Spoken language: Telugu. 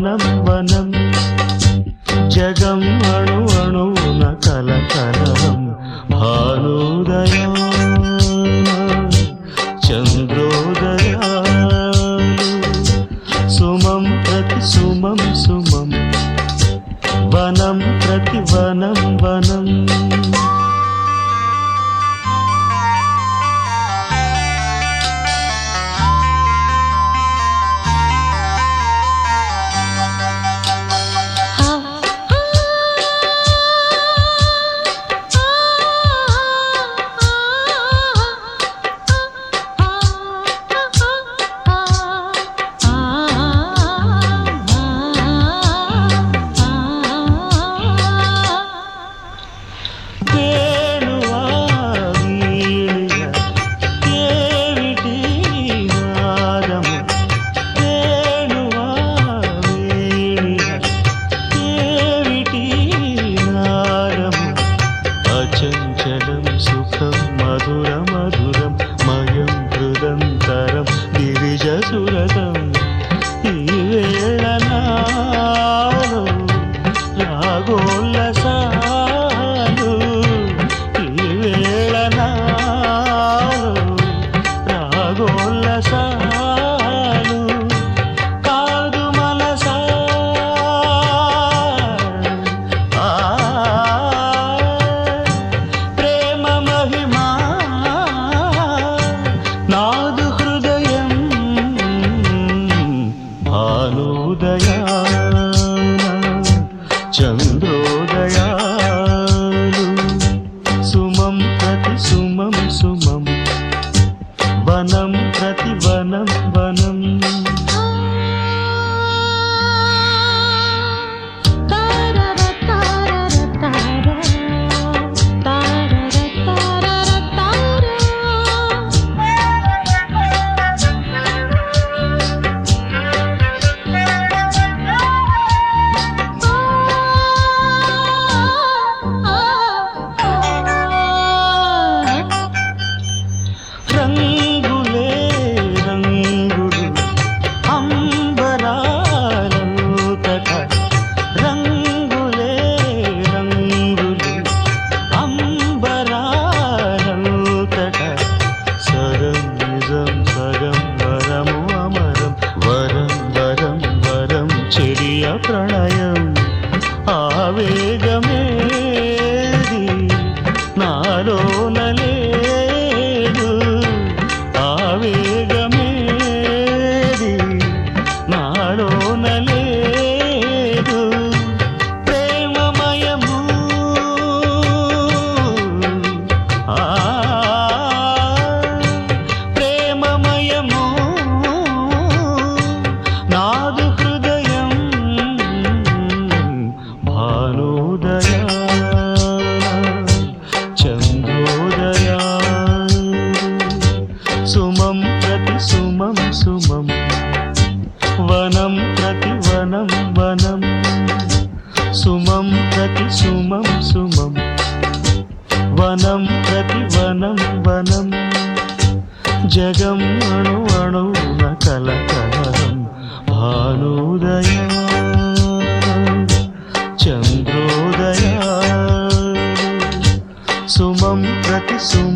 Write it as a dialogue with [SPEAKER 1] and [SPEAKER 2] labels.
[SPEAKER 1] వనం వనం జగం అణు అణువున కలకలం భానుదయా చంద్రోదయాలు సుమం ప్రతి సుమం సుమం వనం ప్రతి వనం వనం చంచలం సుఖం మధుర మధురం మయం హృదంతరం గిరిజ సురతం ఈ వేళ నాలో రాగోల్లసాలు ఈ వేళ నాలో రాగోల్లసాలు కాదు మనసా నాదు హృదయం భానుదయాన చంద్రోదయాలు సుమం ప్రతి సుమం సుమం వనం ప్రతి వనం వనం రంగులే రంగులు అంబరాలతట రంగులే రంగులు అంబరాలతట సరం నిజం సగం వరము అమరం వరం వరం వరం చెరియ ప్రణయం ఆవేగమేది నాలోనలే ఆవేగమేది నాలోనలేదు ప్రేమమయము ప్రేమమయము నాదు హృదయం భానుదయా చంద్రోదయా సుమం ప్రతి సుమం సుమం వనం ప్రతి వనం వనం సుమం ప్రతి సుమం సుమం వనం ప్రతి వనం వనం జగం అణు అణువున కలకలం భానుదయా చంద్రోదయా సుమం ప్రతి సుమం